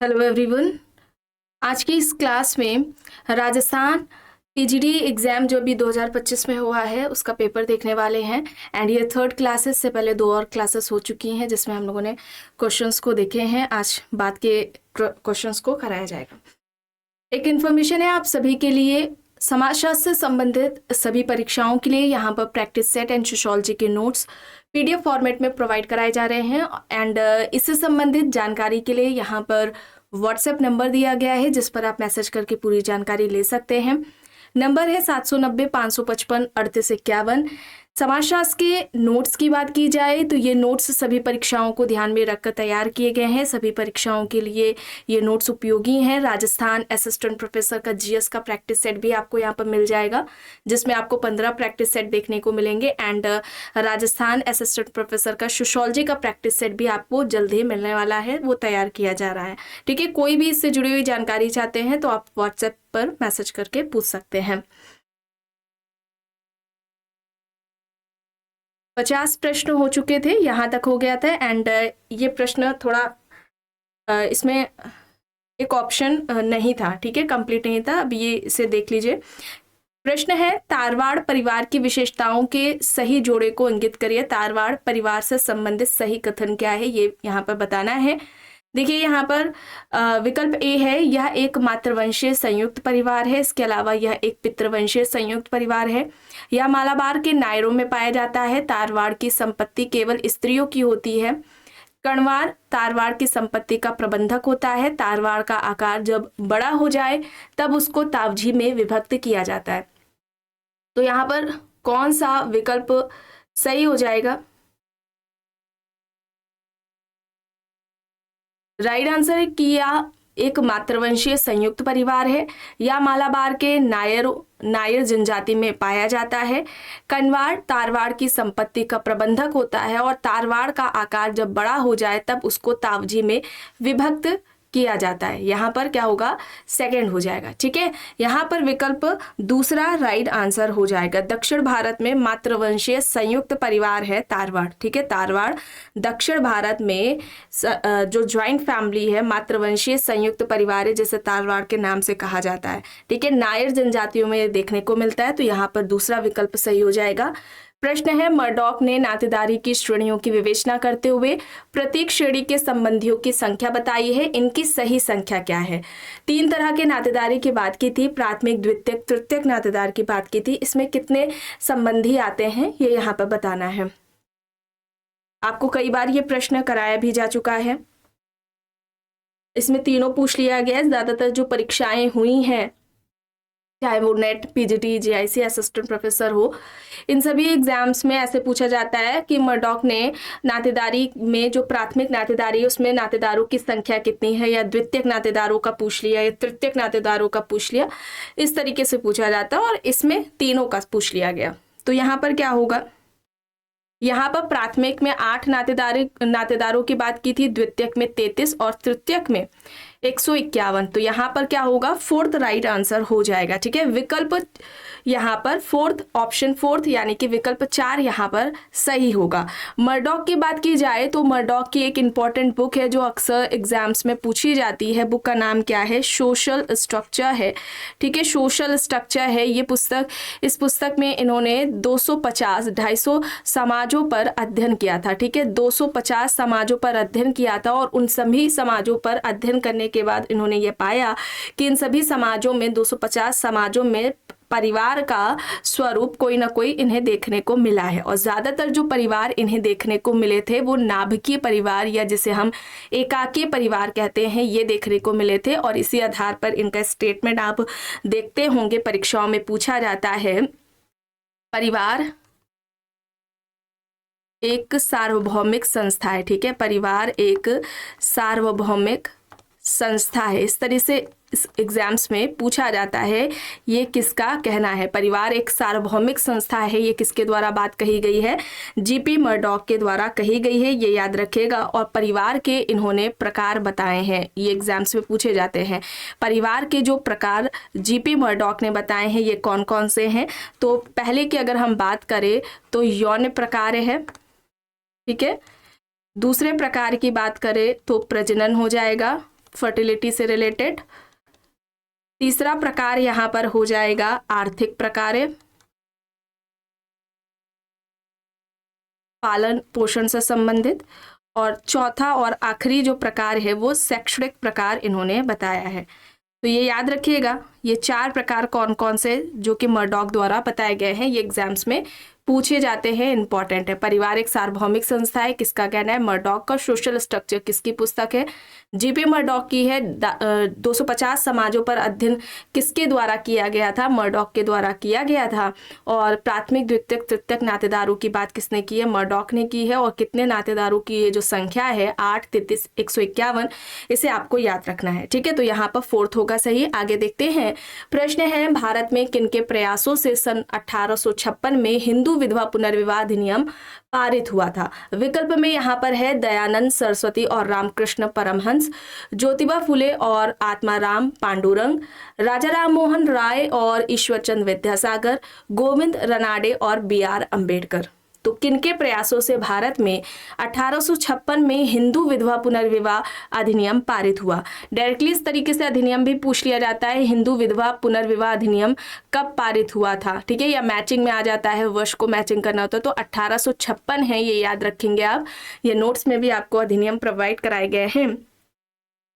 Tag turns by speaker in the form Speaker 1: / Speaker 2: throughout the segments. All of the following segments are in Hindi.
Speaker 1: Hello everyone. आज की इस क्लास में राजस्थान पीजीडी एग्ज़ाम जो अभी 2025 में हुआ है उसका पेपर देखने वाले हैं। एंड ये थर्ड क्लासेस से पहले दो और क्लासेस हो चुकी हैं जिसमें हम लोगों ने क्वेश्चंस को देखे हैं। आज बाद के क्वेश्चंस को कराया जाएगा। एक इन्फॉर्मेशन है आप सभी के लिए, समाजशास्त्र से संबंधित सभी परीक्षाओं के लिए यहाँ पर प्रैक्टिस सेट एंड सोशियोलॉजी के नोट्स पीडीएफ फॉर्मेट में प्रोवाइड कराए जा रहे हैं। एंड इससे संबंधित जानकारी के लिए यहाँ पर व्हाट्सएप नंबर दिया गया है जिस पर आप मैसेज करके पूरी जानकारी ले सकते हैं। नंबर है 790-555-3851। समाजशास्त्र के नोट्स की बात की जाए तो ये नोट्स सभी परीक्षाओं को ध्यान में रखकर तैयार किए गए हैं। सभी परीक्षाओं के लिए ये नोट्स उपयोगी हैं। राजस्थान असिस्टेंट प्रोफेसर का जीएस का प्रैक्टिस सेट भी आपको यहाँ पर मिल जाएगा जिसमें आपको 15 प्रैक्टिस सेट देखने को मिलेंगे। एंड राजस्थान असिस्टेंट प्रोफेसर का सोशियोलॉजी का प्रैक्टिस सेट भी आपको जल्द ही मिलने वाला है, वो तैयार किया जा रहा है। ठीक है, कोई भी इससे जुड़ी हुई जानकारी चाहते हैं तो आप व्हाट्सएप पर मैसेज करके पूछ सकते हैं। 50 प्रश्न हो चुके थे, यहाँ तक हो गया था। एंड ये प्रश्न थोड़ा इसमें एक ऑप्शन नहीं था, ठीक है, कंप्लीट नहीं था। अब ये इसे देख लीजिए। प्रश्न है, तारवाड़ परिवार की विशेषताओं के सही जोड़े को इंगित करिए। तारवाड़ परिवार से संबंधित सही कथन क्या है, ये यहाँ पर बताना है। देखिए यहाँ पर विकल्प ए है, यह एक मातृवंशीय संयुक्त परिवार है। इसके अलावा यह एक पितृवंशीय संयुक्त परिवार है। यह मालाबार के नायरों में पाया जाता है। तारवाड़ की संपत्ति केवल स्त्रियों की होती है। कणवार तारवाड़ की संपत्ति का प्रबंधक होता है। तारवाड़ का आकार जब बड़ा हो जाए तब उसको तावजी में विभक्त किया जाता है। तो यहाँ पर कौन सा विकल्प सही हो जाएगा? राइट आंसर है कि यह एक मातृवंशीय संयुक्त परिवार है। या मालाबार के नायर जनजाति में पाया जाता है। कनवाड़ तारवाड़ की संपत्ति का प्रबंधक होता है और तारवाड़ का आकार जब बड़ा हो जाए तब उसको तावजी में विभक्त किया जाता है। यहाँ पर क्या होगा? सेकंड हो जाएगा। ठीक है, यहाँ पर विकल्प दूसरा राइट आंसर हो जाएगा। दक्षिण भारत में मातृवंशीय संयुक्त परिवार है तारवाड़। ठीक है, तारवाड़ दक्षिण भारत में जो ज्वाइंट फैमिली है, मातृवंशीय संयुक्त परिवार है जिसे तारवाड़ के नाम से कहा जाता है। ठीक है, नायर जनजातियों में देखने को मिलता है, तो यहाँ पर दूसरा विकल्प सही हो जाएगा। प्रश्न है, मर्डॉक ने नातेदारी की श्रेणियों की विवेचना करते हुए प्रत्येक श्रेणी के संबंधियों की संख्या बताई है। इनकी सही संख्या क्या है? 3 तरह के नातेदारी की बात की थी, प्राथमिक, द्वितीयक, तृतीयक नातेदार की बात की थी। इसमें कितने संबंधी आते हैं ये यहाँ पर बताना है। आपको कई बार ये प्रश्न कराया भी जा चुका है। इसमें तीनों पूछ लिया गया है। ज्यादातर जो परीक्षाएं हुई हैं, चाहे वो net, PGT, GIC, assistant professor हो, इन सभी एग्जाम्स में ऐसे पूछा जाता है कि मर्डॉक ने नातेदारी में जो प्राथमिक नातेदारी है उसमें नातेदारों की संख्या कितनी है, या द्वितीयक नातेदारों का पूछ लिया या तृतीयक नातेदारों का पूछ लिया, इस तरीके से पूछा जाता है। और इसमें तीनों का पूछ लिया गया। तो यहाँ पर क्या होगा? यहाँ पर प्राथमिक में 8 नातेदारों की बात की थी, द्वितीयक में 33 और तृतीयक में 151। तो यहाँ पर क्या होगा? फोर्थ राइट आंसर हो जाएगा। ठीक है, विकल्प यहाँ पर फोर्थ, ऑप्शन फोर्थ यानी कि विकल्प 4 यहाँ पर सही होगा। मर्डॉक की बात की जाए तो मर्डॉक की एक इंपॉर्टेंट बुक है जो अक्सर एग्जाम्स में पूछी जाती है। बुक का नाम क्या है? सोशल स्ट्रक्चर है। ठीक है, सोशल स्ट्रक्चर है ये पुस्तक। इस पुस्तक में इन्होंने 250 समाजों पर अध्ययन किया था। ठीक है, 250 समाजों पर अध्ययन किया था और उन सभी समाजों पर अध्ययन करने के बाद इन्होंने ये पाया कि इन सभी समाजों में, 250 समाजों में परिवार का स्वरूप कोई ना कोई इन्हें देखने को मिला है। और ज्यादातर जो परिवार इन्हें देखने को मिले थे वो नाभिकीय परिवार, या जिसे हम एकाकीय परिवार कहते हैं, ये देखने को मिले थे। और इसी आधार पर इनका स्टेटमेंट आप देखते होंगे, परीक्षाओं में पूछा जाता है, परिवार एक सार्वभौमिक संस्था है। ठीक है, परिवार एक सार्वभौमिक संस्था है। इस तरह से इस एग्जाम्स में पूछा जाता है, ये किसका कहना है? परिवार एक सार्वभौमिक संस्था है, ये किसके द्वारा बात कही गई है? जीपी मर्डॉक के द्वारा कही गई है, ये याद रखिएगा। और परिवार के इन्होंने प्रकार बताए हैं, ये एग्जाम्स में पूछे जाते हैं। परिवार के जो प्रकार जीपी मर्डॉक ने बताए हैं ये कौन कौन से हैं? तो पहले की अगर हम बात करें तो यौन प्रकार है। ठीक है, दूसरे प्रकार की बात करें तो प्रजनन हो जाएगा, फर्टिलिटी से रिलेटेड। तीसरा प्रकार यहाँ पर हो जाएगा आर्थिक प्रकार्य, पालन पोषण से संबंधित। और चौथा और आखिरी जो प्रकार है वो शैक्षणिक प्रकार इन्होंने बताया है। तो ये याद रखिएगा, ये 4 प्रकार कौन कौन से जो कि मर्डॉक द्वारा बताए गए हैं, ये एग्जाम्स में पूछे जाते हैं, इंपॉर्टेंट है। पारिवारिक सार्वभौमिक संस्थाएं किसका कहना है, मर्डॉक का। सोशल स्ट्रक्चर किसकी पुस्तक है, जीपी मर्डॉक की है। 250 समाजों पर अध्ययन किसके द्वारा किया गया था, मर्डॉक के द्वारा किया गया था। और प्राथमिक द्वितीयक तृतीयक नातेदारों की बात किसने की है, मर्डॉक ने की है। और कितने नातेदारों की ये जो संख्या है 8, 33, 151, इसे आपको याद रखना है, ठीक है। तो यहाँ पर 4th होगा सही। आगे देखते हैं, प्रश्न है भारत में किनके प्रयासों से सन 1856 में हिंदू विधवा पुनर्विवाह अधिनियम पारित हुआ था। विकल्प में यहाँ पर है दयानंद सरस्वती और रामकृष्ण परमहंस, ज्योतिबा फुले और आत्माराम पांडुरंग, राजा राम मोहन राय और ईश्वरचंद विद्यासागर, गोविंद रनाडे और BR अम्बेडकर। तो किनके प्रयासों से भारत में 1856 में हिंदू विधवा पुनर्विवाह अधिनियम पारित हुआ। डायरेक्टली इस तरीके से अधिनियम भी पूछ लिया जाता है, हिंदू विधवा पुनर्विवाह अधिनियम कब पारित हुआ था, ठीक है। या मैचिंग में आ जाता है, वर्ष को मैचिंग करना होता है, तो 1856 है, ये याद रखेंगे आप। ये नोट्स में भी आपको अधिनियम प्रोवाइड कराए गए हैं।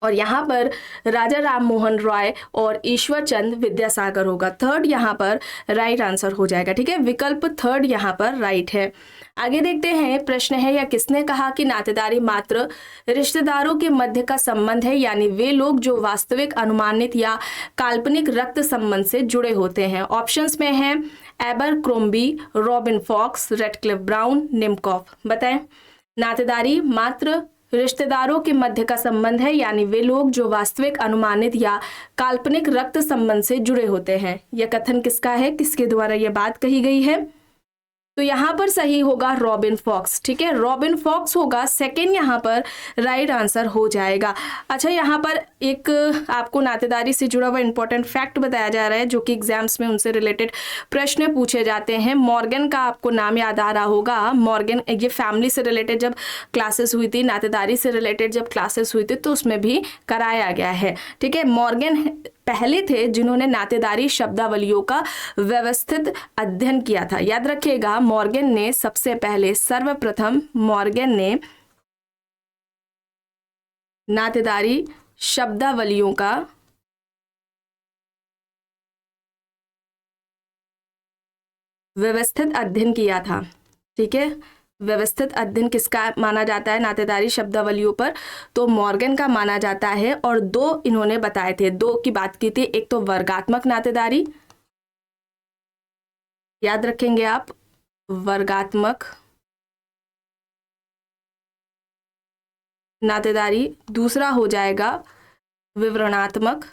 Speaker 1: और यहाँ पर राजा राम मोहन रॉय और ईश्वरचंद विद्यासागर होगा। 3rd यहाँ पर राइट आंसर हो जाएगा, ठीक है। विकल्प 3rd यहाँ पर राइट है। आगे देखते हैं, प्रश्न है, या किसने कहा कि नातेदारी मात्र रिश्तेदारों के मध्य का संबंध है, यानी वे लोग जो वास्तविक, अनुमानित या काल्पनिक रक्त संबंध से जुड़े होते हैं। ऑप्शंस में है Abercrombie, Robin Fox, Radcliffe Brown, Nimkoff. बताएं, नातेदारी मात्र रिश्तेदारों के मध्य का संबंध है, यानी वे लोग जो वास्तविक, अनुमानित या काल्पनिक रक्त संबंध से जुड़े होते हैं। यह कथन किसका है, किसके द्वारा यह बात कही गई है। तो यहाँ पर सही होगा रॉबिन फॉक्स, ठीक है। रॉबिन फॉक्स होगा 2nd यहाँ पर राइट आंसर हो जाएगा। अच्छा, यहाँ पर एक आपको नातेदारी से जुड़ा हुआ इंपॉर्टेंट फैक्ट बताया जा रहा है, जो कि एग्जाम्स में उनसे रिलेटेड प्रश्न पूछे जाते हैं। मॉर्गन का आपको नाम याद आ रहा होगा। मॉर्गन, ये फैमिली से रिलेटेड जब क्लासेस हुई थी, नातेदारी से रिलेटेड जब क्लासेस हुई थी, तो उसमें भी कराया गया है, ठीक है। मॉर्गन पहले थे जिन्होंने नातेदारी शब्दावलियों का व्यवस्थित अध्ययन किया था। याद रखिएगा, मॉर्गन ने सबसे पहले, सर्वप्रथम मॉर्गन ने नातेदारी शब्दावलियों का व्यवस्थित अध्ययन किया था, ठीक है। व्यवस्थित अध्ययन किसका माना जाता है नातेदारी शब्दावलियों पर, तो मॉर्गन का माना जाता है। और 2 इन्होंने बताए थे, 2 की बात की थी। एक तो वर्गात्मक नातेदारी, याद रखेंगे आप, वर्गात्मक नातेदारी। दूसरा हो जाएगा विवरणात्मक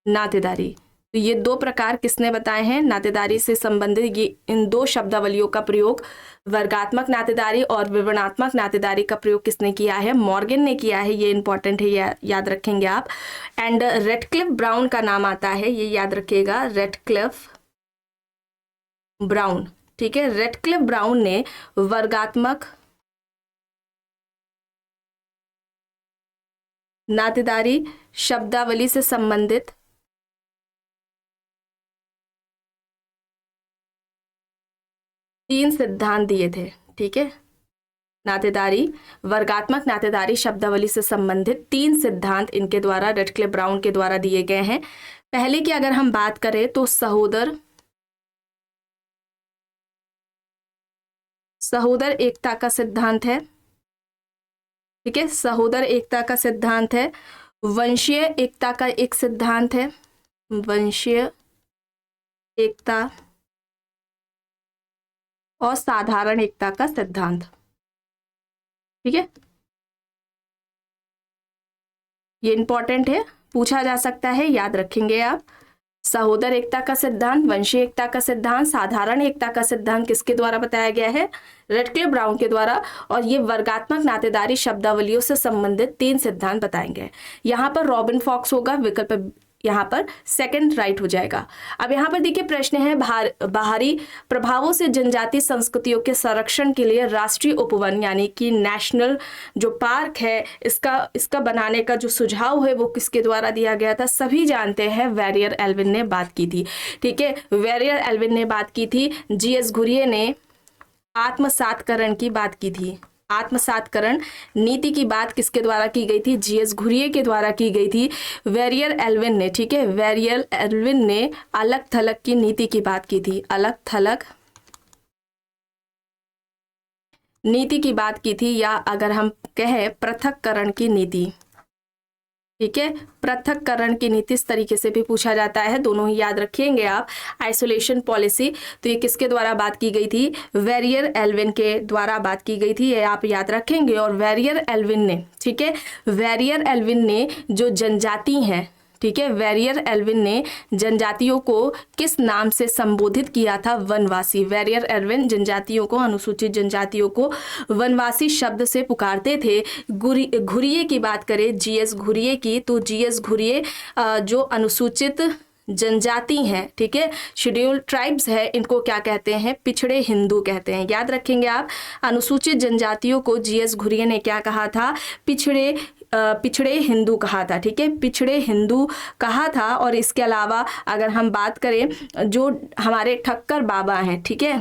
Speaker 1: नातेदारी। तो ये 2 प्रकार किसने बताए हैं नातेदारी से संबंधित, ये इन 2 शब्दावलियों का प्रयोग, वर्गात्मक नातेदारी और विवरणात्मक नातेदारी का प्रयोग किसने किया है, मॉर्गन ने किया है। ये इंपॉर्टेंट है, याद रखेंगे आप। एंड रेडक्लिफ ब्राउन का नाम आता है, ये याद रखिएगा, रेडक्लिफ ब्राउन, ठीक है। रेडक्लिफ ब्राउन ने वर्गात्मक नातेदारी शब्दावली से संबंधित 3 सिद्धांत दिए थे, ठीक है। नातेदारी, वर्गात्मक नातेदारी शब्दावली से संबंधित 3 सिद्धांत इनके द्वारा, रेडक्लिफ ब्राउन के द्वारा दिए गए हैं। पहले की अगर हम बात करें तो सहोदर एकता का सिद्धांत है, ठीक है। सहोदर एकता का सिद्धांत है। वंशीय एकता का एक सिद्धांत है, वंशीय एकता, और साधारण एकता का सिद्धांत, ठीक है। ये इंपॉर्टेंट है, पूछा जा सकता है, याद रखेंगे आप। सहोदर एकता का सिद्धांत, वंशीय एकता का सिद्धांत, साधारण एकता का सिद्धांत किसके द्वारा बताया गया है, रेडक्लिफ ब्राउन के द्वारा। और ये वर्गात्मक नातेदारी शब्दावलियों से संबंधित 3 सिद्धांत बताएंगे। यहाँ पर रॉबिन फॉक्स होगा, विकल्प यहाँ पर सेकंड राइट हो जाएगा। अब यहाँ पर देखिए प्रश्न है बाहरी प्रभावों से जनजातीय संस्कृतियों के संरक्षण के लिए राष्ट्रीय उपवन यानी कि नेशनल जो पार्क है इसका बनाने का जो सुझाव है वो किसके द्वारा दिया गया था? सभी जानते हैं वेरियर एल्विन ने बात की थी। ठीक है, वेरियर एल्विन ने बात की थी। जीएस घुरिये ने आत्मसातकरण की बात की थी। आत्मसातकरण नीति की बात किसके द्वारा की गई थी? जीएस घुरिये के द्वारा की गई थी। वेरियर एल्विन ने, ठीक है, वेरियर एल्विन ने अलग थलग की नीति की बात की थी। अलग थलग नीति की बात की थी, या अगर हम कहें पृथक्करण की नीति। ठीक है, पृथक्करण की नीति इस तरीके से भी पूछा जाता है, दोनों ही याद रखेंगे आप। आइसोलेशन पॉलिसी, तो ये किसके द्वारा बात की गई थी? वेरियर एल्विन के द्वारा बात की गई थी, ये आप याद रखेंगे। और वेरियर एल्विन ने, ठीक है, वेरियर एल्विन ने जो जनजाति हैं, ठीक है, वेरियर एल्विन ने जनजातियों को किस नाम से संबोधित किया था? वनवासी। वेरियर एल्विन जनजातियों को, अनुसूचित जनजातियों को वनवासी शब्द से पुकारते थे। घुरिये की बात करें, जीएस घुरिये की, तो जीएस घुरिये जो अनुसूचित जनजाति हैं, ठीक है, शेड्यूल्ड ट्राइब्स है, इनको क्या कहते हैं? पिछड़े हिंदू कहते हैं। याद रखेंगे आप, अनुसूचित जनजातियों को जीएस घुरिये ने क्या कहा था? पिछड़े हिंदू कहा था। ठीक है, पिछड़े हिंदू कहा था। और इसके अलावा अगर हम बात करें जो हमारे ठक्कर बाबा हैं, ठीक है,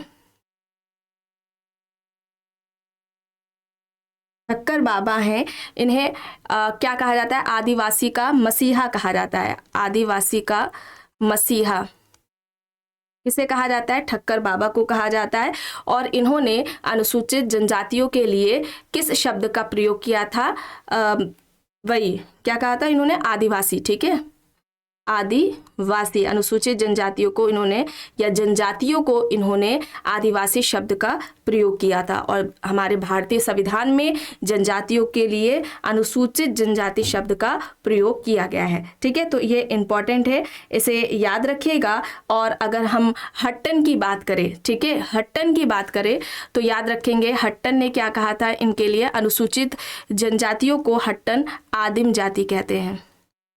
Speaker 1: ठक्कर बाबा हैं, इन्हें क्या कहा जाता है? आदिवासी का मसीहा कहा जाता है। आदिवासी का मसीहा किसे कहा जाता है? ठक्कर बाबा को कहा जाता है। और इन्होंने अनुसूचित जनजातियों के लिए किस शब्द का प्रयोग किया था? वही क्या कहा था इन्होंने? आदिवासी। ठीक है, आदिवासी, अनुसूचित जनजातियों को इन्होंने, या जनजातियों को इन्होंने आदिवासी शब्द का प्रयोग किया था। और हमारे भारतीय संविधान में जनजातियों के लिए अनुसूचित जनजाति शब्द का प्रयोग किया गया है। ठीक है, तो ये इम्पॉर्टेंट है, इसे याद रखिएगा। और अगर हम हट्टन की बात करें, ठीक है, हट्टन की बात करें तो याद रखेंगे हट्टन ने क्या कहा था इनके लिए? अनुसूचित जनजातियों को हट्टन आदिम जाति कहते हैं।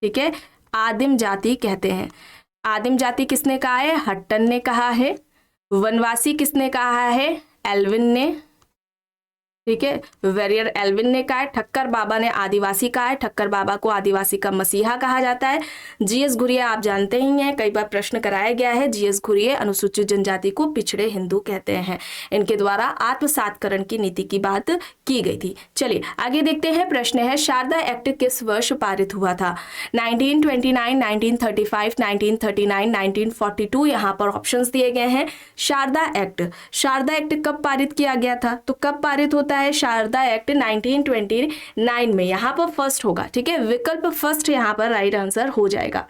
Speaker 1: ठीक है, आदिम जाति कहते हैं। आदिम जाति किसने कहा है? हट्टन ने कहा है। वनवासी किसने कहा है? एल्विन ने। ठीक है, वेरियर एल्विन ने कहा है। ठक्कर बाबा ने आदिवासी कहा है। ठक्कर बाबा को आदिवासी का मसीहा कहा जाता है। जीएस घुरिये आप जानते ही हैं, कई बार प्रश्न कराया गया है। जीएस घुरिये अनुसूचित जनजाति को पिछड़े हिंदू कहते हैं। इनके द्वारा आत्मसातकरण की नीति की बात की गई थी। चलिए आगे देखते हैं। प्रश्न है शारदा एक्ट किस वर्ष पारित हुआ था? 1929, 1935, 1939, 1942। यहाँ पर ऑप्शंस दिए गए हैं। शारदा एक्ट कब पारित किया गया था? तो कब पारित होता है शारदा एक्ट? 1929 में। यहाँ पर फर्स्ट होगा। ठीक है, विकल्प फर्स्ट यहाँ पर राइट आंसर हो जाएगा।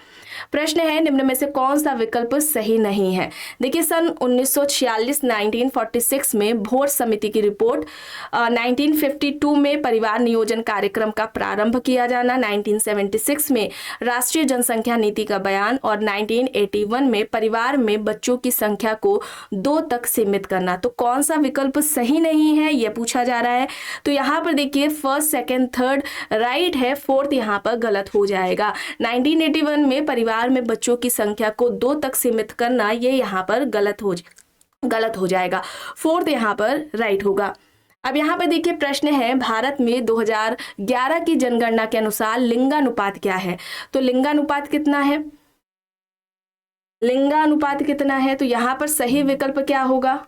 Speaker 1: प्रश्न है निम्न में से कौन सा विकल्प सही नहीं है? देखिए सन 1946 1946 में भोर समिति की रिपोर्ट, 1952 में परिवार नियोजन कार्यक्रम का प्रारंभ किया जाना, 1976 में राष्ट्रीय जनसंख्या नीति का बयान और 1981 में परिवार में बच्चों की संख्या को 2 तक सीमित करना। तो कौन सा विकल्प सही नहीं है यह पूछा जा रहा है। तो यहाँ पर देखिए फर्स्ट, सेकेंड, थर्ड राइट है, फोर्थ यहाँ पर गलत हो जाएगा। 1981 में परिवार में बच्चों की संख्या को 2 तक सीमित करना, ये यहाँ पर गलत हो जाएगा। फोर्थ यहाँ पर राइट होगा। अब यहाँ पर देखिए प्रश्न है भारत में 2011 की जनगणना के अनुसार लिंगानुपात क्या है? तो लिंगानुपात कितना है? लिंगानुपात कितना है? तो यहाँ पर सही विकल्प क्या होगा?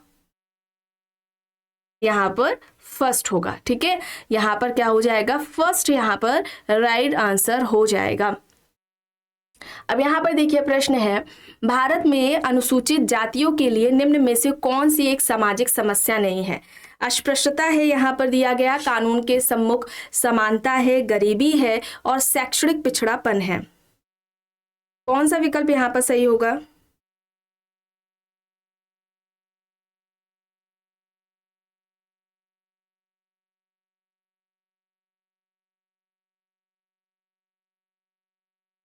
Speaker 1: यहाँ पर फर्स्ट होगा। ठीक है, यहाँ पर क्या हो जाएगा? फर्स्ट यहाँ पर राइट आंसर हो जाएगा। अब यहाँ पर देखिए प्रश्न है भारत में अनुसूचित जातियों के लिए निम्न में से कौन सी एक सामाजिक समस्या नहीं है? अस्पृश्यता है यहाँ पर दिया गया, कानून के सम्मुख समानता है, गरीबी है और शैक्षणिक पिछड़ापन है। कौन सा विकल्प यहाँ पर सही होगा?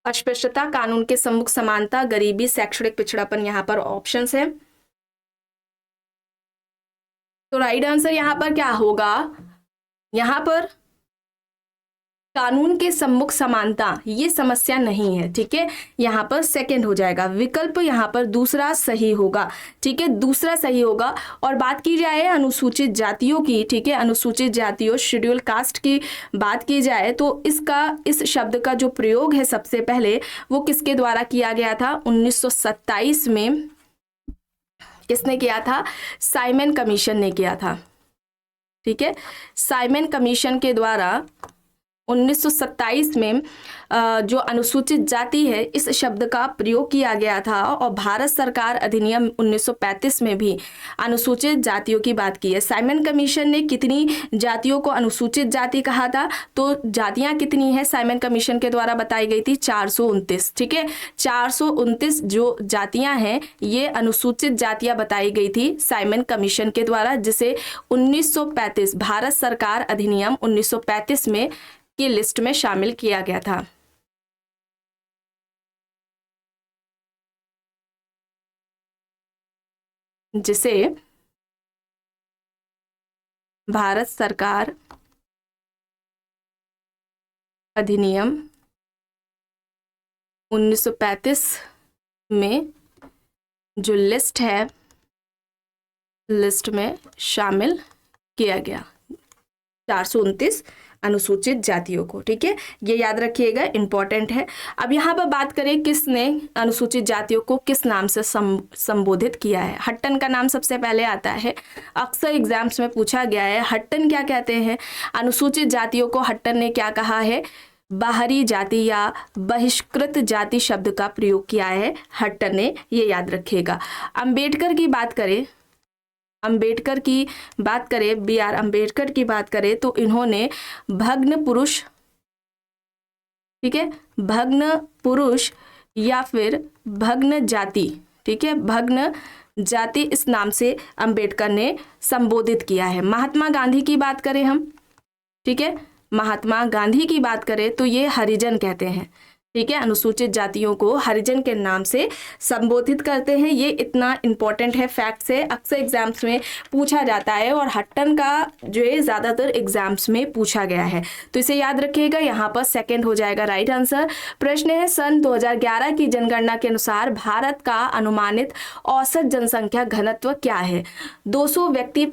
Speaker 1: अस्पृश्यता, कानून के सम्मुख समानता, गरीबी, शैक्षणिक पिछड़ापन यहाँ पर ऑप्शंस है। तो राइट आंसर यहाँ पर क्या होगा? यहाँ पर कानून के सम्मुख समानता ये समस्या नहीं है, ठीक है, यहाँ पर सेकंड हो जाएगा विकल्प, यहाँ पर दूसरा सही होगा, ठीक है, दूसरा सही होगा। और बात की जाए अनुसूचित जातियों की, ठीक है, अनुसूचित जातियों शेड्यूल कास्ट की बात की जाए तो इस शब्द का जो प्रयोग है सबसे पहले वो किसके द्वारा किया गया था, 1927 में किसने किया था, साइमन कमीशन ने किया था, ठीक है, साइमन कमीशन के द्वारा 1927 में जो अनुसूचित जाति है इस शब्द का प्रयोग किया गया था। और भारत सरकार अधिनियम 1935 में भी अनुसूचित जातियों की बात की है। साइमन कमीशन ने कितनी जातियों को अनुसूचित जाति कहा था, तो जातियां कितनी है साइमन कमीशन के द्वारा बताई गई थी 429, ठीक है, 429 जो जातियां हैं ये अनुसूचित जातियां बताई गई थी साइमन कमीशन के द्वारा, जिसे 1935 भारत सरकार अधिनियम 1935 में की लिस्ट में शामिल किया गया था। जिसे भारत सरकार अधिनियम 1935 में जो लिस्ट है, लिस्ट में शामिल किया गया 429 अनुसूचित जातियों को, ठीक है, ये याद रखिएगा, इंपॉर्टेंट है। अब यहाँ पर बात करें किसने अनुसूचित जातियों को किस नाम से संबोधित किया है। हट्टन का नाम सबसे पहले आता है, अक्सर एग्जाम्स में पूछा गया है। हट्टन क्या कहते हैं, अनुसूचित जातियों को हट्टन ने क्या कहा है, बाहरी जाति या बहिष्कृत जाति शब्द का प्रयोग किया है हट्टन ने, ये याद रखिएगा। अंबेडकर की बात करें, अंबेडकर की बात करें, बी आर अंबेडकर की बात करें तो इन्होंने भग्न पुरुष, ठीक है, भग्न पुरुष या फिर भग्न जाति, ठीक है, भग्न जाति इस नाम से अंबेडकर ने संबोधित किया है। महात्मा गांधी की बात करें हम, ठीक है, महात्मा गांधी की बात करें तो ये हरिजन कहते हैं, ठीक है, अनुसूचित जातियों को हरिजन के नाम से संबोधित करते हैं। ये इतना इंपॉर्टेंट है, फैक्ट से अक्सर एग्जाम्स में पूछा जाता है और हट्टन का जो है ज़्यादातर एग्जाम्स में पूछा गया है, तो इसे याद रखिएगा, यहाँ पर सेकंड हो जाएगा राइट आंसर। प्रश्न है, सन 2011 की जनगणना के अनुसार भारत का अनुमानित औसत जनसंख्या घनत्व क्या है। 200 व्यक्ति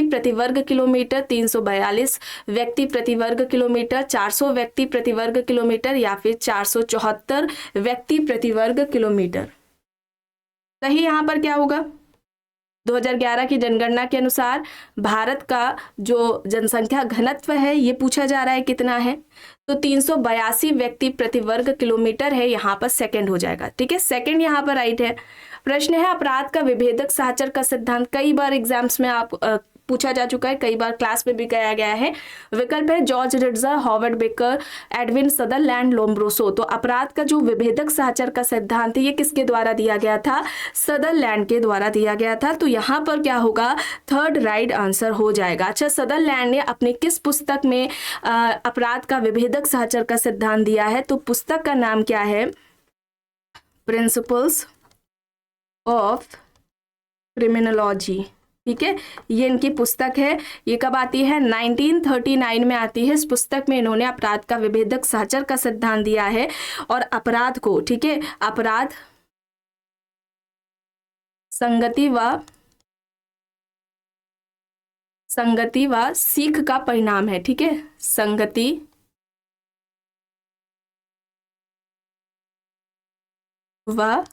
Speaker 1: प्रति वर्ग किलोमीटर, 342 व्यक्ति प्रति वर्ग किलोमीटर, 400 व्यक्ति प्रति वर्ग किलोमीटर या फिर 474 व्यक्ति प्रति वर्ग किलोमीटर। सही यहां पर क्या होगा, 2011 की जनगणना के अनुसार भारत का जो जनसंख्या घनत्व है ये पूछा जा रहा है कितना है, तो 382 व्यक्ति प्रति वर्ग किलोमीटर है, यहाँ पर सेकंड हो जाएगा, ठीक है, सेकंड यहाँ पर राइट है। प्रश्न है, अपराध का विभेदक साहचर्य का सिद्धांत कई बार एग्जाम्स में आप पूछा जा चुका है, कई बार क्लास में भी कराया गया है। विकल्प है George रिट्जर, Howard baker, Edwin Sutherland, Lombroso. तो अपराध का जो विभेदक साहचर्य का सिद्धांत है ये किसके द्वारा दिया गया था, सदरलैंड के द्वारा दिया गया था, तो यहाँ पर क्या होगा, थर्ड राइट आंसर हो जाएगा। अच्छा, सदरलैंड ने अपनी किस पुस्तक में अपराध का विभेदक साहचर्य का सिद्धांत दिया है, तो पुस्तक का नाम क्या है, प्रिंसिपल्स ऑफ क्रिमिनोलॉजी, ठीक है, ये इनकी पुस्तक है। ये कब आती है, 1939 में आती है। इस पुस्तक में इन्होंने अपराध का विभेदक साहचर्य का सिद्धांत दिया है और अपराध को, ठीक है, अपराध संगति व सीख का परिणाम है, ठीक है, संगति व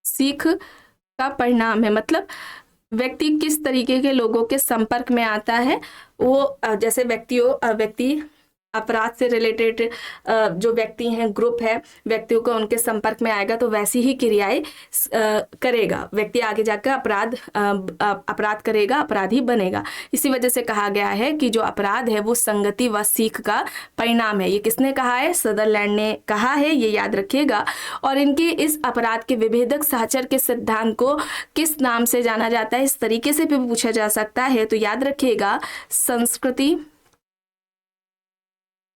Speaker 1: सीख का परिणाम है, मतलब व्यक्ति किस तरीके के लोगों के संपर्क में आता है, वो जैसे व्यक्ति अपराध से रिलेटेड जो व्यक्ति हैं, ग्रुप है व्यक्तियों को उनके संपर्क में आएगा तो वैसी ही क्रियाएं करेगा व्यक्ति, आगे जाकर अपराध करेगा, अपराधी बनेगा। इसी वजह से कहा गया है कि जो अपराध है वो संगति व सीख का परिणाम है। ये किसने कहा है, सदरलैंड ने कहा है, ये याद रखिएगा। और इनके इस अपराध के विभेदक साहचर्य के सिद्धांत को किस नाम से जाना जाता है, इस तरीके से भी पूछा जा सकता है, तो याद रखिएगा संस्कृति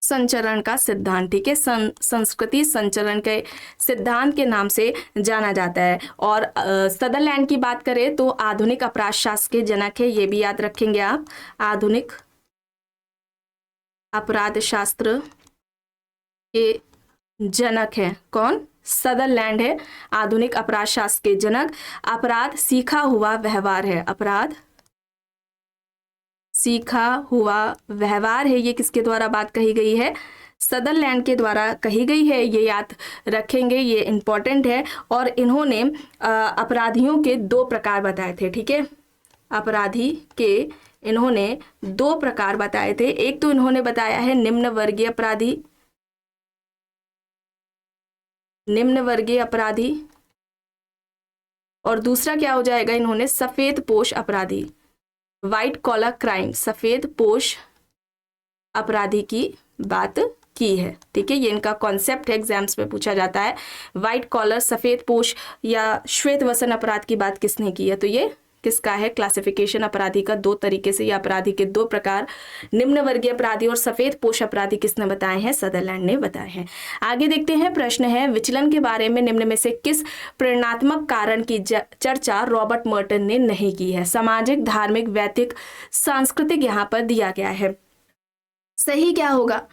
Speaker 1: संचरण का सिद्धांत, ठीक है, संस्कृति संचरण के सिद्धांत के नाम से जाना जाता है। और सदरलैंड की बात करें तो आधुनिक अपराध शास्त्र के जनक है, ये भी याद रखेंगे आप, अपराध शास्त्र के जनक हैं। कौन? सदरलैंड है आधुनिक अपराध शास्त्र के जनक। अपराध सीखा हुआ व्यवहार है, अपराध सीखा हुआ व्यवहार है, ये किसके द्वारा बात कही गई है? सदरलैंड के द्वारा कही गई है। ये याद रखेंगे, ये इंपॉर्टेंट है। और इन्होंने अपराधियों के 2 प्रकार बताए थे, ठीक है। अपराधी के इन्होंने 2 प्रकार बताए थे। एक तो इन्होंने बताया है निम्न वर्गीय अपराधी, निम्न वर्गीय अपराधी, और दूसरा क्या हो जाएगा? इन्होंने सफेद पोश अपराधी, व्हाइट कॉलर क्राइम, सफेद पोश अपराधी की बात की है, ठीक है। ये इनका कॉन्सेप्ट है, एग्जाम्स में पूछा जाता है। व्हाइट कॉलर, सफेद पोश या श्वेत वसन अपराध की बात किसने की है? तो ये किसका है? क्लासिफिकेशन अपराधी का 2 तरीके से, ये अपराधी के 2 प्रकार, निम्न वर्गीय अपराधी और सफेद पोश अपराधी किसने बताए हैं? सदरलैंड ने बताए हैं। आगे देखते हैं, प्रश्न है विचलन के बारे में निम्न में से किस प्रेरणात्मक कारण की चर्चा रॉबर्ट मर्टन ने नहीं की है? सामाजिक, धार्मिक, वैयक्तिक, सांस्कृतिक यहाँ पर दिया गया है। सही क्या होगा?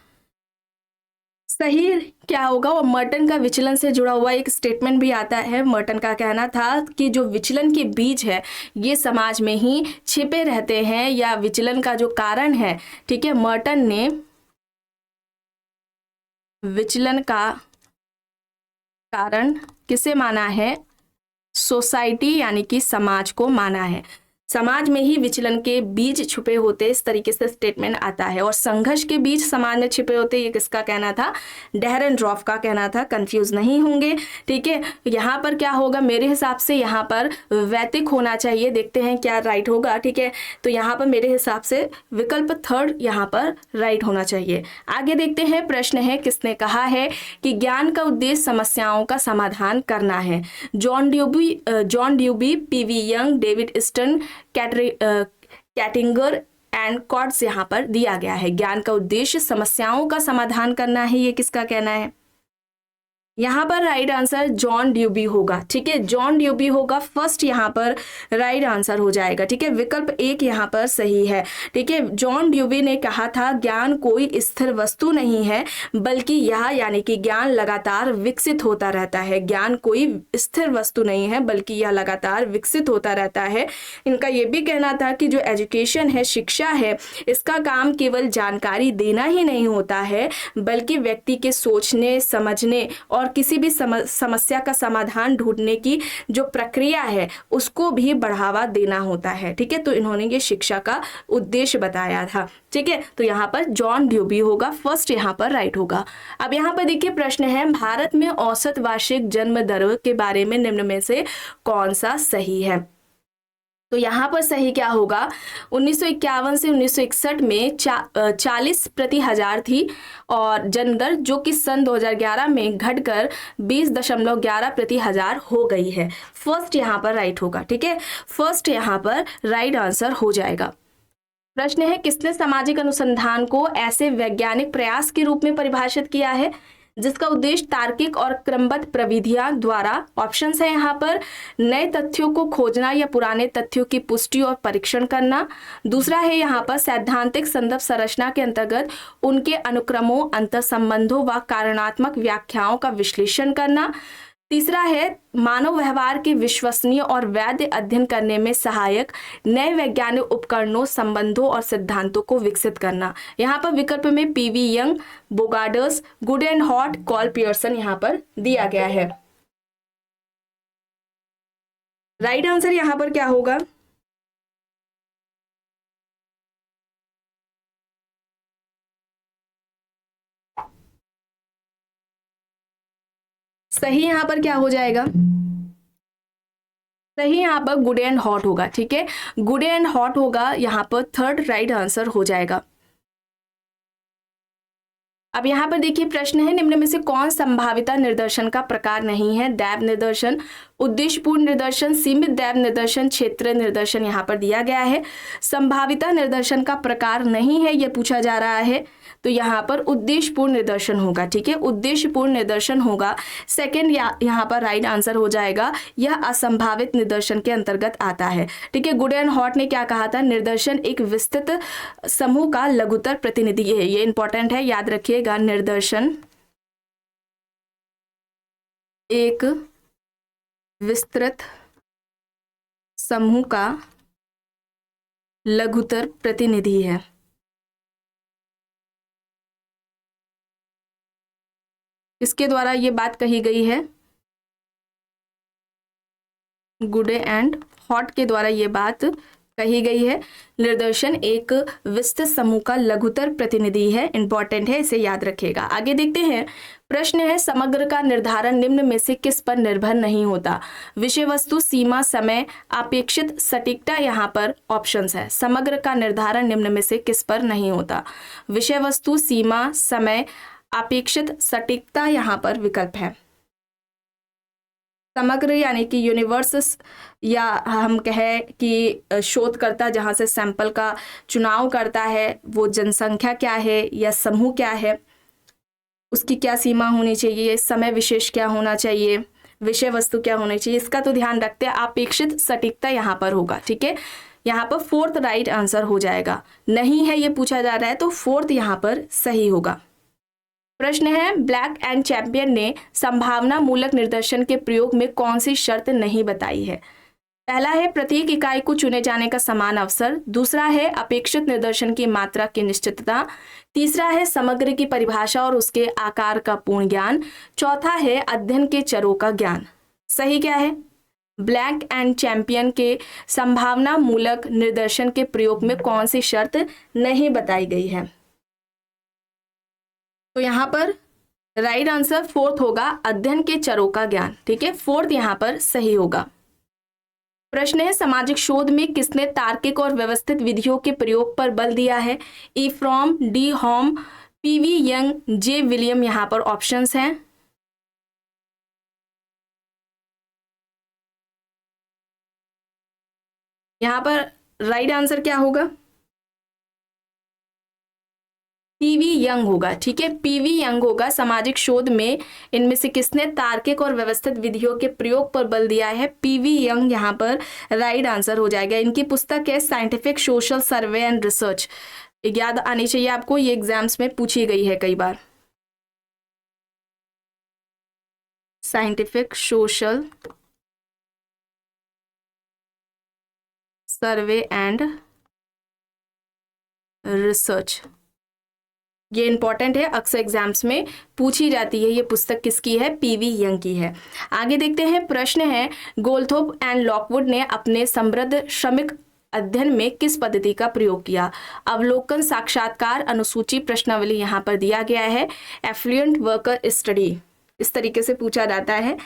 Speaker 1: सही क्या होगा? और मर्टन का विचलन से जुड़ा हुआ एक स्टेटमेंट भी आता है। मर्टन का कहना था कि जो विचलन के बीज है ये समाज में ही छिपे रहते हैं, या विचलन का जो कारण है, ठीक है, मर्टन ने विचलन का कारण किसे माना है? सोसाइटी यानी कि समाज को माना है। समाज में ही विचलन के बीज छुपे होते, इस तरीके से स्टेटमेंट आता है। और संघर्ष के बीज समाज में छिपे होते, ये किसका कहना था? डेहरेनड्रॉफ का कहना था। कंफ्यूज नहीं होंगे, ठीक है। यहाँ पर क्या होगा? मेरे हिसाब से यहाँ पर वैयक्तिक होना चाहिए। देखते हैं क्या राइट होगा, ठीक है। तो यहाँ पर मेरे हिसाब से विकल्प 3 यहाँ पर राइट होना चाहिए। आगे देखते हैं, प्रश्न है किसने कहा है कि ज्ञान का उद्देश्य समस्याओं का समाधान करना है? John Dewey, PV Young, David Stern, Kettinger and Cotts यहाँ पर दिया गया है। ज्ञान का उद्देश्य समस्याओं का समाधान करना है, ये किसका कहना है? यहाँ पर राइट आंसर जॉन ड्यूबी होगा, ठीक है। जॉन ड्यूबी होगा फर्स्ट, यहाँ पर राइट आंसर हो जाएगा, ठीक है। विकल्प 1 यहाँ पर सही है, ठीक है। जॉन ड्यूबी ने कहा था ज्ञान कोई स्थिर वस्तु नहीं है, बल्कि यह यानी कि ज्ञान लगातार विकसित होता रहता है। ज्ञान कोई स्थिर वस्तु नहीं है, बल्कि यह लगातार विकसित होता रहता है। इनका ये भी कहना था कि जो एजुकेशन है, शिक्षा है, इसका काम केवल जानकारी देना ही नहीं होता है, बल्कि व्यक्ति के सोचने, समझने और किसी भी समस्या का समाधान ढूंढने की जो प्रक्रिया है उसको भी बढ़ावा देना होता है, ठीक है। तो इन्होंने ये शिक्षा का उद्देश्य बताया था, ठीक है। तो यहाँ पर जॉन ड्यूबी होगा फर्स्ट, यहाँ पर राइट होगा। अब यहाँ पर देखिए प्रश्न है, भारत में औसत वार्षिक जन्म दर के बारे में निम्न में से कौन सा सही है? तो यहाँ पर सही क्या होगा? 1951 से 1961 में 40 प्रति हजार थी और जन्म दर, जो कि सन 2011 में घटकर 20.11 प्रति हजार हो गई है। फर्स्ट यहाँ पर राइट होगा, ठीक है। फर्स्ट यहाँ पर राइट आंसर हो जाएगा। प्रश्न है किसने सामाजिक अनुसंधान को ऐसे वैज्ञानिक प्रयास के रूप में परिभाषित किया है जिसका उद्देश्य तार्किक और क्रमबद्ध प्रविधियां द्वारा, ऑप्शंस है यहाँ पर, नए तथ्यों को खोजना या पुराने तथ्यों की पुष्टि और परीक्षण करना। दूसरा है यहाँ पर सैद्धांतिक संदर्भ संरचना के अंतर्गत उनके अनुक्रमों, अंतर्संबंधों व कारणात्मक व्याख्याओं का विश्लेषण करना। तीसरा है मानव व्यवहार के विश्वसनीय और वैध अध्ययन करने में सहायक नए वैज्ञानिक उपकरणों, संबंधों और सिद्धांतों को विकसित करना। यहाँ पर विकल्प में PV Young, Bogardus, Goode and Hatt, Karl Pearson यहाँ पर दिया गया है। राइट आंसर यहाँ पर क्या होगा? सही यहाँ पर क्या हो जाएगा? सही यहाँ पर गुड एंड हॉट होगा, ठीक है। गुड एंड हॉट होगा, यहाँ पर थर्ड राइट आंसर हो जाएगा। अब यहाँ पर देखिए प्रश्न है, निम्न में से कौन संभाविता निर्देशन का प्रकार नहीं है? दैव निर्देशन, उद्देश्यपूर्ण निर्देशन, सीमित दैव निर्देशन, क्षेत्र निर्देशन यहाँ पर दिया गया है। संभाविता निर्देशन का प्रकार नहीं है ये पूछा जा रहा है, तो यहाँ पर उद्देश्यपूर्ण निदर्शन होगा। ठीक है, उद्देश्यपूर्ण निदर्शन होगा। सेकंड यहाँ पर राइट आंसर हो जाएगा, यह असंभावित निदर्शन के अंतर्गत आता है। ठीक है, गुड एंड हॉट ने क्या कहा था, निदर्शन एक विस्तृत समूह का लघुतर प्रतिनिधि है। ये इंपॉर्टेंट है, याद रखिएगा, निदर्शन एक विस्तृत समूह का लघुतर प्रतिनिधि है। इसके द्वारा ये बात कही गई है, गुडे एंड हॉट के द्वारा ये बात कही गई है। निदर्शन एक विस्तृत समूह का लघुतर प्रतिनिधि है, इंपॉर्टेंट है, इसे याद रखिएगा। आगे देखते हैं, प्रश्न है, समग्र का निर्धारण निम्न में से किस पर निर्भर नहीं होता। विषय वस्तु, सीमा, समय, अपेक्षित सटीकता। यहाँ पर ऑप्शंस है, समग्र का निर्धारण निम्न में से किस पर नहीं होता। विषय वस्तु, सीमा, समय, अपेक्षित सटीकता यहाँ पर विकल्प है। समग्र यानी कि यूनिवर्स, या हम कहें कि शोधकर्ता जहाँ से सैंपल का चुनाव करता है, वो जनसंख्या क्या है या समूह क्या है, उसकी क्या सीमा होनी चाहिए, समय विशेष क्या होना चाहिए, विषय वस्तु क्या होनी चाहिए, इसका तो ध्यान रखते हैं। अपेक्षित सटीकता यहाँ पर होगा। ठीक है, यहाँ पर फोर्थ राइट आंसर हो जाएगा। नहीं है ये पूछा जा रहा है तो फोर्थ यहाँ पर सही होगा। प्रश्न है, ब्लैक एंड चैंपियन ने संभावना मूलक निदर्शन के प्रयोग में कौन सी शर्त नहीं बताई है। पहला है प्रत्येक इकाई को चुने जाने का समान अवसर। दूसरा है अपेक्षित निदर्शन की मात्रा की निश्चितता। तीसरा है समग्र की परिभाषा और उसके आकार का पूर्ण ज्ञान। चौथा है अध्ययन के चरों का ज्ञान। सही क्या है, ब्लैक एंड चैंपियन के संभावना मूलक निदर्शन के प्रयोग में कौन सी शर्त नहीं बताई गई है। तो यहाँ पर राइट आंसर फोर्थ होगा, अध्ययन के चरों का ज्ञान। ठीक है, फोर्थ यहाँ पर सही होगा। प्रश्न है, सामाजिक शोध में किसने तार्किक और व्यवस्थित विधियों के प्रयोग पर बल दिया है। ई from, D home, PV young, J William. यहाँ पर ऑप्शंस हैं। यहाँ पर राइट आंसर क्या होगा, पीवी यंग होगा। ठीक है, पीवी यंग होगा। सामाजिक शोध में इनमें से किसने तार्किक और व्यवस्थित विधियों के प्रयोग पर बल दिया है, पीवी यंग यहाँ पर राइट आंसर हो जाएगा। इनकी पुस्तक है scientific social survey and research. याद आनी चाहिए आपको, ये एग्जाम्स में पूछी गई है कई बार। Scientific social survey and research, ये इंपॉर्टेंट है, अक्सर एग्जाम्स में पूछी जाती है। ये पुस्तक किसकी है, पीवी यंग की है। आगे देखते हैं, प्रश्न है, गोल्डथोप एंड लॉकवुड ने अपने समृद्ध श्रमिक अध्ययन में किस पद्धति का प्रयोग किया। अवलोकन, साक्षात्कार, अनुसूची, प्रश्नावली यहाँ पर दिया गया है। एफ्लुएंट वर्कर स्टडी, इस तरीके से पूछा जाता है,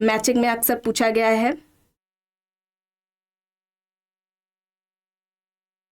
Speaker 1: मैचिंग में अक्सर पूछा गया है।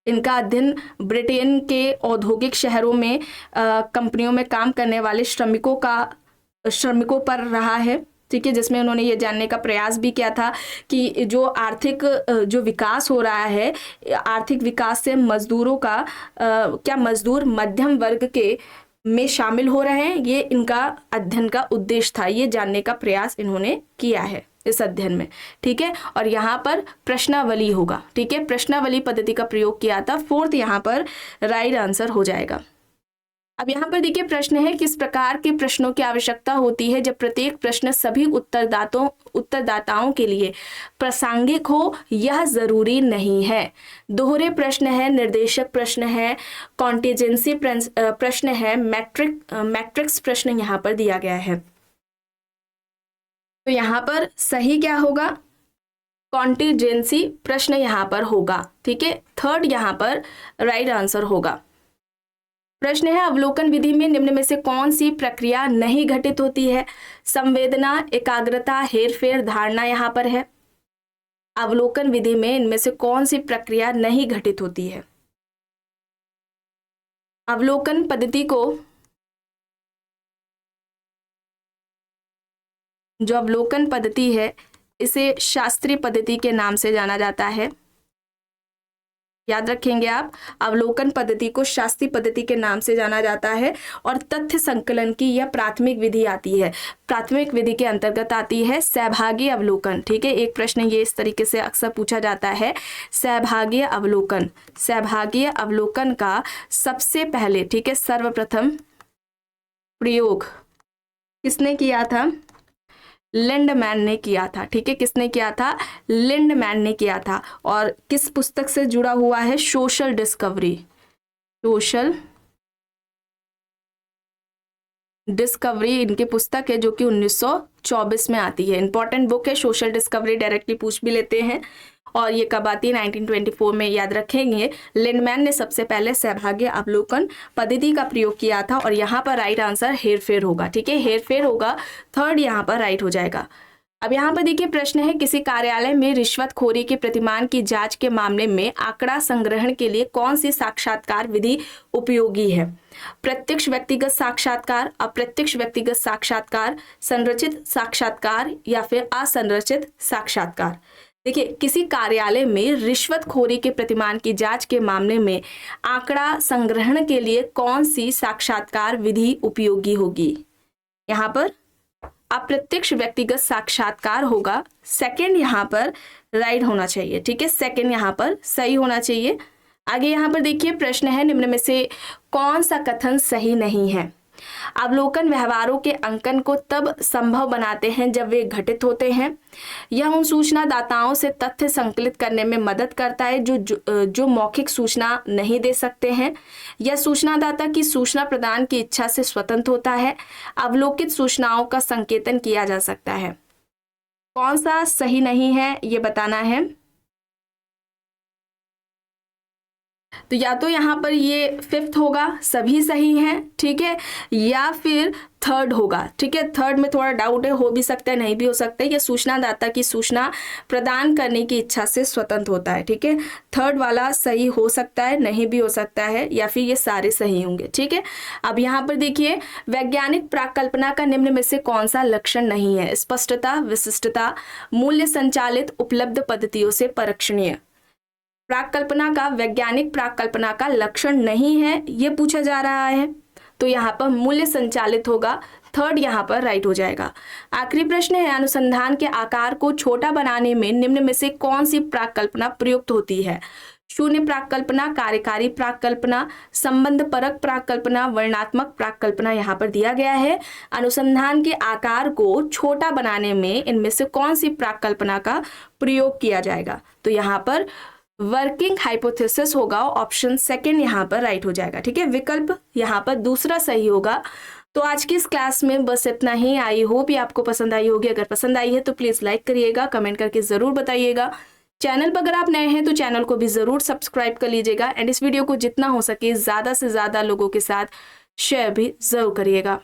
Speaker 1: इनका अध्ययन ब्रिटेन के औद्योगिक शहरों में कंपनियों में काम करने वाले श्रमिकों पर रहा है। ठीक है, जिसमें उन्होंने ये जानने का प्रयास भी किया था कि जो आर्थिक जो विकास हो रहा है, आर्थिक विकास से मजदूरों का क्या मजदूर मध्यम वर्ग के में शामिल हो रहे हैं, ये इनका अध्ययन का उद्देश्य था। ये जानने का प्रयास इन्होंने किया है इस अध्ययन में। ठीक है, और यहाँ पर प्रश्नावली होगा। ठीक है, प्रश्नावली पद्धति का प्रयोग किया था। फोर्थ यहाँ पर राइट आंसर हो जाएगा। अब यहाँ पर देखिए, प्रश्न है, किस प्रकार के प्रश्नों की आवश्यकता होती है जब प्रत्येक प्रश्न सभी उत्तरदाताओं के लिए प्रासंगिक हो। यह जरूरी नहीं है। दोहरे प्रश्न है, निर्देशक प्रश्न है, कॉन्टिजेंसी प्रश्न है, मैट्रिक्स प्रश्न यहाँ पर दिया गया है। तो यहाँ पर सही क्या होगा, कॉन्टिजेंसी प्रश्न यहाँ पर होगा। ठीक है, थर्ड यहाँ पर राइट आंसर होगा। प्रश्न है, अवलोकन विधि में निम्न में से कौन सी प्रक्रिया नहीं घटित होती है। संवेदना, एकाग्रता, हेरफेर, धारणा यहाँ पर है। अवलोकन विधि में इनमें से कौन सी प्रक्रिया नहीं घटित होती है। अवलोकन पद्धति को, जो अवलोकन पद्धति है, इसे शास्त्रीय पद्धति के नाम से जाना जाता है। याद रखेंगे आप। अवलोकन पद्धति को शास्त्रीय पद्धति के नाम से जाना जाता है और तथ्य संकलन की यह प्राथमिक विधि आती है। प्राथमिक विधि के अंतर्गत आती है सहभागी अवलोकन। ठीक है, एक प्रश्न ये इस तरीके से अक्सर पूछा जाता है, सहभागी अवलोकन। सहभागी अवलोकन का सबसे पहले, ठीक है, सर्वप्रथम प्रयोग किसने किया था? लिंडमैन ने किया था। ठीक है, किसने किया था? लिंडमैन ने किया था। और किस पुस्तक से जुड़ा हुआ है? Social discovery. सोशल डिस्कवरी इनकी पुस्तक है जो कि 1924 में आती है। इंपॉर्टेंट बुक है सोशल डिस्कवरी, डायरेक्टली पूछ भी लेते हैं। और ये कब आती है? 1924 में, याद रखेंगे। लिंडमैन ने सबसे पहले सहभागी अवलोकन पद्धति का प्रयोग किया था। और यहाँ पर राइट आंसर हेरफेर होगा। ठीक है, हेरफेर होगा, थर्ड यहाँ पर राइट हो जाएगा। अब यहाँ पर देखिए प्रश्न है, किसी कार्यालय में रिश्वतखोरी के प्रतिमान की जांच के मामले में आंकड़ा संग्रहण के लिए कौन सी साक्षात्कार विधि उपयोगी है? प्रत्यक्ष व्यक्तिगत साक्षात्कार, अप्रत्यक्ष व्यक्तिगत साक्षात्कार, संरचित साक्षात्कार या फिर असंरचित साक्षात्कार। देखिए, किसी कार्यालय में रिश्वतखोरी के प्रतिमान की जांच के मामले में आंकड़ा संग्रहण के लिए कौन सी साक्षात्कार विधि उपयोगी होगी? यहाँ पर अप्रत्यक्ष व्यक्तिगत साक्षात्कार होगा। सेकंड यहाँ पर राइट होना चाहिए। ठीक है, सेकंड यहाँ पर सही होना चाहिए। आगे यहाँ पर देखिए प्रश्न है, निम्न में से कौन सा कथन सही नहीं है? अवलोकन व्यवहारों के अंकन को तब संभव बनाते हैं जब वे घटित होते हैं। यह उन सूचनादाताओं से तथ्य संकलित करने में मदद करता है जो मौखिक सूचना नहीं दे सकते हैं। यह सूचनादाता की सूचना प्रदान की इच्छा से स्वतंत्र होता है। अवलोकित सूचनाओं का संकेतन किया जा सकता है। कौन सा सही नहीं है ये बताना है। तो या तो यहाँ पर ये फिफ्थ होगा, सभी सही हैं, ठीक है, या फिर थर्ड होगा। ठीक है, थर्ड में थोड़ा डाउट है, हो भी सकता है नहीं भी हो सकता है। यह सूचनादाता की सूचना प्रदान करने की इच्छा से स्वतंत्र होता है। ठीक है, थर्ड वाला सही हो सकता है, नहीं भी हो सकता है, या फिर ये सारे सही होंगे। ठीक है, अब यहाँ पर देखिए, वैज्ञानिक प्राकल्पना का निम्न में से कौन सा लक्षण नहीं है? स्पष्टता, विशिष्टता, मूल्य संचालित उपलब्ध पद्धतियों से परीक्षणीय। प्राकल्पना का, वैज्ञानिक प्राकल्पना का लक्षण नहीं है ये पूछा जा रहा है, तो यहाँ पर मूल्य संचालित होगा, थर्ड यहाँ पर राइट हो जाएगा। आखिरी प्रश्न है, अनुसंधान के आकार को छोटा बनाने में निम्न में से कौन सी प्राकल्पना प्रयुक्त होती है? शून्य प्राकल्पना, कार्यकारी प्राकल्पना, संबंध परक प्राकल्पना, वर्णनात्मक प्राकल्पना यहाँ पर दिया गया है। अनुसंधान के आकार को छोटा बनाने में इनमें से कौन सी प्राकल्पना का प्रयोग किया जाएगा? तो यहाँ पर वर्किंग हाइपोथेसिस होगा, ऑप्शन सेकंड यहाँ पर राइट हो जाएगा। ठीक है, विकल्प यहाँ पर दूसरा सही होगा। तो आज की इस क्लास में बस इतना ही। आई होप ये आपको पसंद आई होगी। अगर पसंद आई है तो प्लीज लाइक करिएगा, कमेंट करके जरूर बताइएगा। चैनल पर अगर आप नए हैं तो चैनल को भी जरूर सब्सक्राइब कर लीजिएगा एंड इस वीडियो को जितना हो सके ज्यादा से ज्यादा लोगों के साथ शेयर भी जरूर करिएगा।